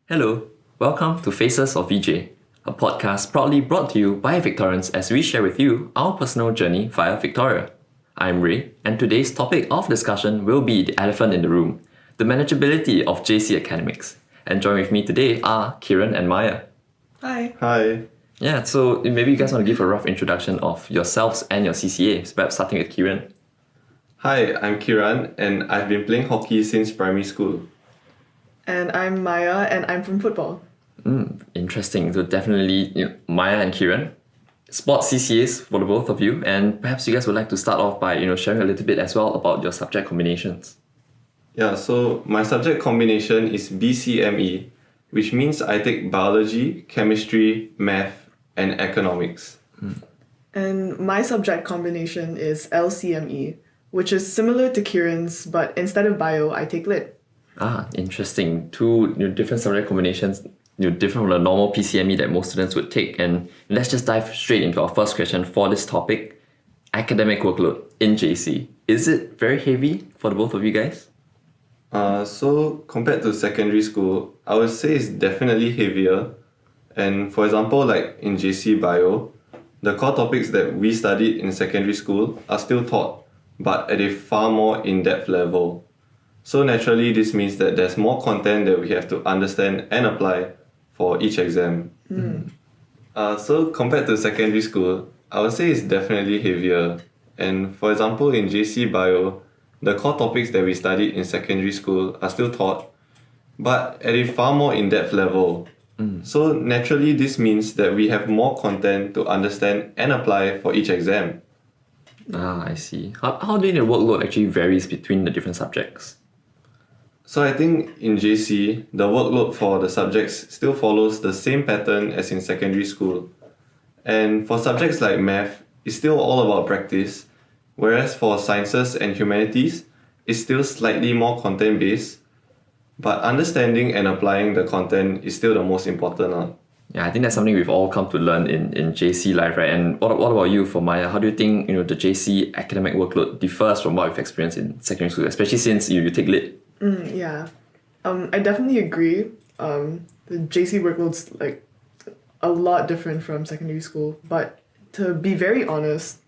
Hello, welcome to Faces of VJ, a podcast proudly brought to you by Victorians as we share with you our personal journey via Victoria. I'm Ray, and today's topic of discussion will be the elephant in the room, the manageability of JC academics. And join with me today are Kiran and Maia. Hi. Hi. Yeah, so maybe you guys want to give a rough introduction of yourselves and your CCAs, perhaps starting with Kiran. Hi, I'm Kiran and I've been playing hockey since primary school. And I'm Maya, and I'm from football. Interesting. So definitely, Maya and Kiran, sports CCAs for the both of you, and perhaps you guys would like to start off by sharing a little bit as well about your subject combinations. Yeah, so my subject combination is BCME, which means I take biology, chemistry, math, and economics. And my subject combination is LCME, which is similar to Kiran's, but instead of bio, I take lit. Interesting. Two different subject combinations, different from the normal PCME that most students would take. And let's just dive straight into our first question for this topic: academic workload in JC. Is it very heavy for the both of you guys? So compared to secondary school, I would say it's definitely heavier. And for example, like in JC Bio, the core topics that we studied in secondary school are still taught, but at a far more in-depth level. So naturally, this means that there's more content that we have to understand and apply for each exam. So compared to secondary school, I would say it's definitely heavier. And for example, in JC Bio, the core topics that we studied in secondary school are still taught, but at a far more in-depth level. So naturally, this means that we have more content to understand and apply for each exam. I see. How do the workload actually varies between the different subjects? So I think in JC, the workload for the subjects still follows the same pattern as in secondary school. And for subjects like math, it's still all about practice, whereas for sciences and humanities, it's still slightly more content-based, but understanding and applying the content is still the most important. Yeah, I think that's something we've all come to learn in JC life, right? And what about you, for Maya? How do you think the JC academic workload differs from what you've experienced in secondary school, especially since you take lit? I definitely agree. The JC workload's like a lot different from secondary school. But to be very honest,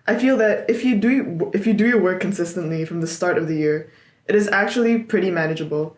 I feel that if you do your work consistently from the start of the year, it is actually pretty manageable.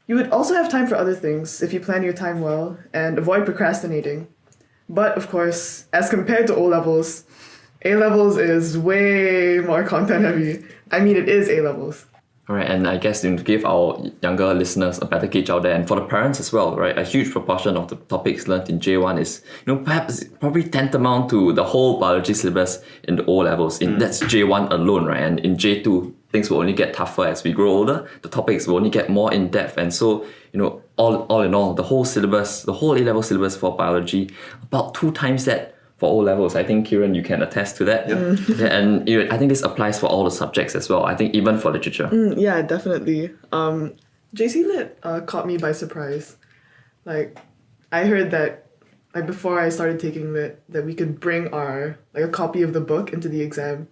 You would also have time for other things if you plan your time well and avoid procrastinating. But of course, as compared to O-levels, A-levels is way more content heavy. I mean, it is A-levels. All right, and I guess to give our younger listeners a better gauge out there, and for the parents as well, right? A huge proportion of the topics learned in J1 is, probably tantamount to the whole biology syllabus in the O-levels. That's J1 alone, right? And in J2, things will only get tougher as we grow older. The topics will only get more in depth, and so all in all, the whole syllabus, the whole A-level syllabus for biology, about 2 times that for O-levels. I think, Kiran, you can attest to that. Yeah, and I think this applies for all the subjects as well. I think even for literature. Yeah, definitely. JC Lit caught me by surprise. Like, I heard that before I started taking Lit, that we could bring a copy of the book into the exam.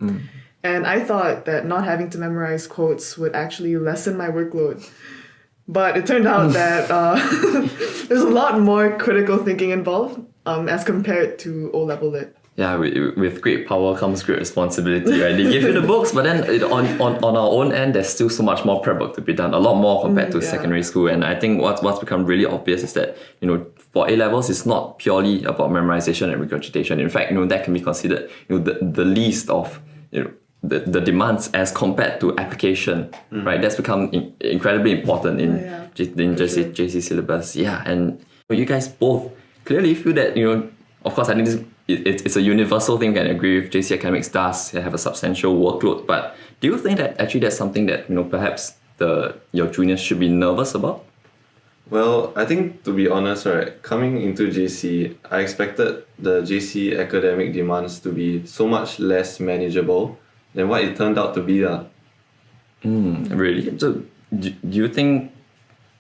And I thought that not having to memorize quotes would actually lessen my workload. But it turned out that there's a lot more critical thinking involved as compared to O-level Lit. Yeah, with great power comes great responsibility, right? They give you the books, but then on our own end, there's still so much more prep work to be done, a lot more compared to secondary school. And I think what's become really obvious is that, for A-levels, it's not purely about memorization and regurgitation. In fact, that can be considered, the least of, the demands as compared to application, right? That's become incredibly important in JC syllabus. Yeah, and you guys both clearly feel that, of course, I think it's a universal thing. I can agree with JC academics does have a substantial workload, but do you think that actually that's something that, perhaps your juniors should be nervous about? Well, I think to be honest, right, coming into JC, I expected the JC academic demands to be so much less manageable than what it turned out to be. Really? So do you think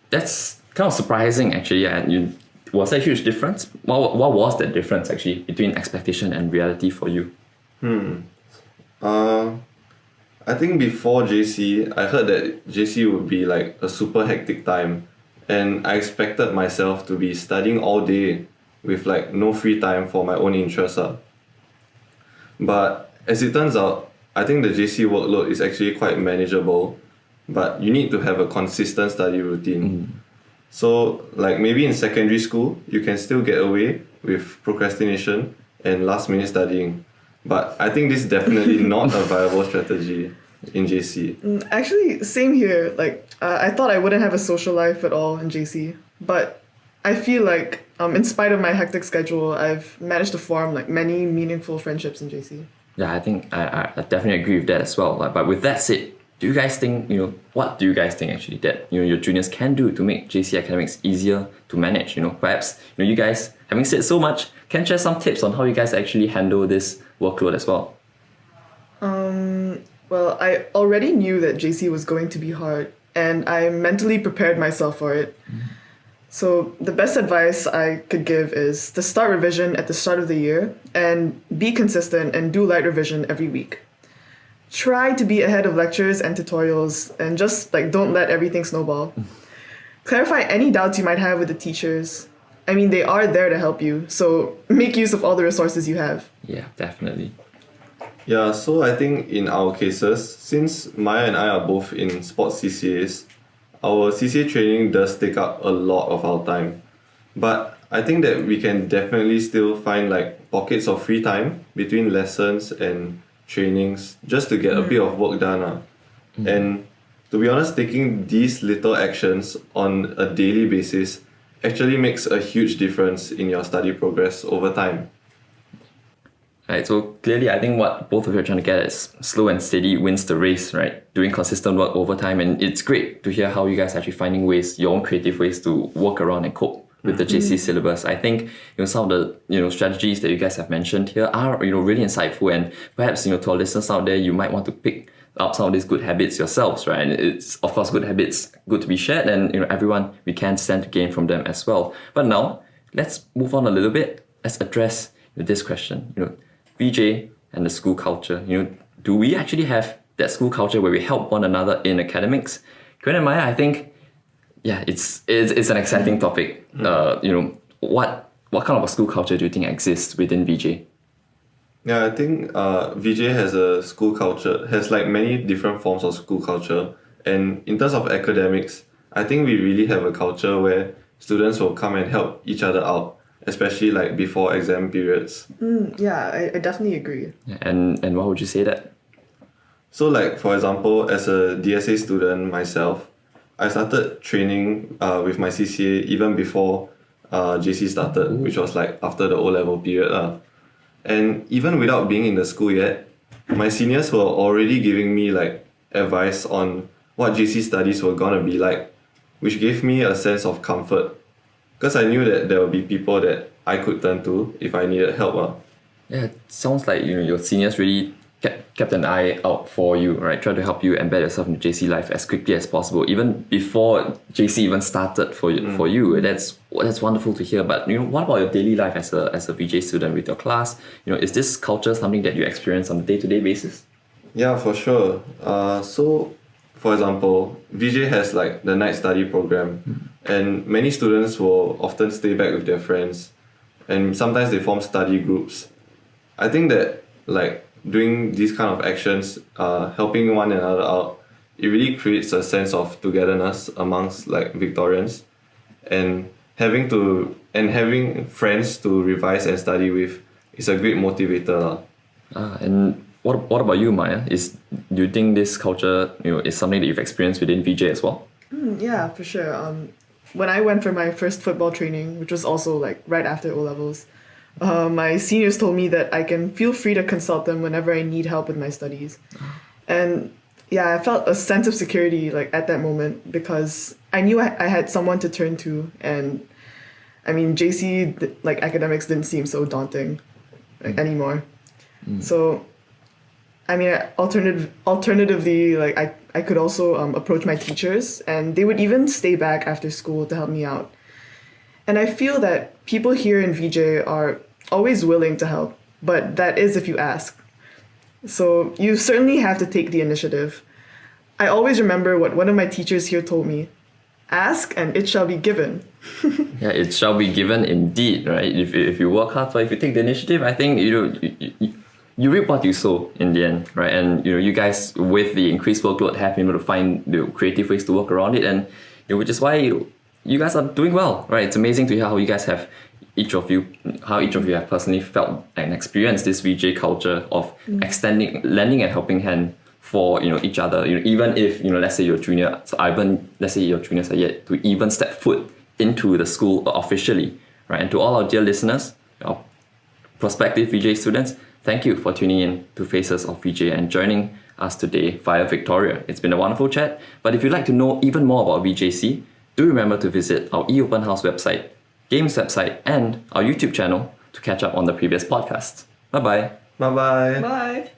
that's kind of surprising actually? And was that a huge difference? What was that difference actually between expectation and reality for you? I think before JC, I heard that JC would be like a super hectic time and I expected myself to be studying all day with like no free time for my own interests. But as it turns out, I think the JC workload is actually quite manageable, but you need to have a consistent study routine. So like maybe in secondary school, you can still get away with procrastination and last minute studying. But I think this is definitely not a viable strategy in JC. Actually, same here. Like, I thought I wouldn't have a social life at all in JC, but I feel like, in spite of my hectic schedule, I've managed to form like many meaningful friendships in JC. Yeah, I think I definitely agree with that as well. Like, but with that said, do you guys think, what do you guys think actually that, your juniors can do to make JC academics easier to manage? Perhaps, you guys, having said so much, can share some tips on how you guys actually handle this workload as well? Well, I already knew that JC was going to be hard, and I mentally prepared myself for it. So the best advice I could give is to start revision at the start of the year and be consistent and do light revision every week. Try to be ahead of lectures and tutorials and just don't let everything snowball. Clarify any doubts you might have with the teachers. I mean, they are there to help you, so make use of all the resources you have. Yeah, definitely. Yeah, so I think in our cases, since Maya and I are both in sports CCAs, our CCA training does take up a lot of our time. But I think that we can definitely still find pockets of free time between lessons and trainings just to get a bit of work done. And to be honest, taking these little actions on a daily basis actually makes a huge difference in your study progress over time. Right, so clearly I think what both of you are trying to get at is slow and steady wins the race, right? Doing consistent work over time, and it's great to hear how you guys are actually finding ways, your own creative ways to work around and cope with the JC syllabus. I think some of the strategies that you guys have mentioned here are really insightful, and perhaps to our listeners out there, you might want to pick up some of these good habits yourselves, right? And it's of course good habits, good to be shared, and everyone, we can stand to gain from them as well. But now let's move on a little bit. Let's address this question. VJ and the school culture. Do we actually have that school culture where we help one another in academics? Kiran and Maia, I think, yeah, it's an exciting topic. What kind of a school culture do you think exists within VJ? Yeah, I think VJ has a school culture, has many different forms of school culture. And in terms of academics, I think we really have a culture where students will come and help each other out, especially before exam periods. Yeah, I definitely agree. And why would you say that? So for example, as a DSA student myself, I started training with my CCA even before JC started, which was after the O-level period. And even without being in the school yet, my seniors were already giving me advice on what JC studies were gonna be like, which gave me a sense of comfort. Because I knew that there would be people that I could turn to if I needed help. Yeah, it sounds like your seniors really kept an eye out for you, right? Try to help you embed yourself in the JC life as quickly as possible, even before JC even started for you. That's wonderful to hear. But what about your daily life as a VJ student with your class? Is this culture something that you experience on a day-to-day basis? Yeah, for sure. So, for example, VJ has the night study program, and many students will often stay back with their friends, and sometimes they form study groups. I think that doing these kind of actions, helping one another out, it really creates a sense of togetherness amongst Victorians, and having friends to revise and study with is a great motivator. And what about you, Maya? Do you think this culture is something that you've experienced within VJ as well? Yeah, for sure. When I went for my first football training, which was also right after O-levels, my seniors told me that I can feel free to consult them whenever I need help with my studies. And yeah, I felt a sense of security at that moment because I knew I had someone to turn to. And I mean, JC, academics didn't seem so daunting anymore. So, I mean, alternatively, I could also approach my teachers, and they would even stay back after school to help me out. And I feel that people here in VJ are always willing to help, but that is if you ask. So you certainly have to take the initiative. I always remember what one of my teachers here told me. Ask and it shall be given. Yeah, it shall be given indeed, right? If you work hard for it, if you take the initiative, I think you reap what you sow in the end, right? And you guys with the increased workload have been able to find creative ways to work around it, and which is why you guys are doing well, right? It's amazing to hear how each of you have personally felt and experienced this VJ culture of lending and helping hand for each other. Even if let's say you're junior, so let's say your juniors are yet to even step foot into the school officially, right? And to all our dear listeners, our prospective VJ students, thank you for tuning in to Faces of VJ and joining us today via Victoria. It's been a wonderful chat, but if you'd like to know even more about VJC, do remember to visit our Open House website, games website, and our YouTube channel to catch up on the previous podcasts. Bye-bye. Bye bye. Bye.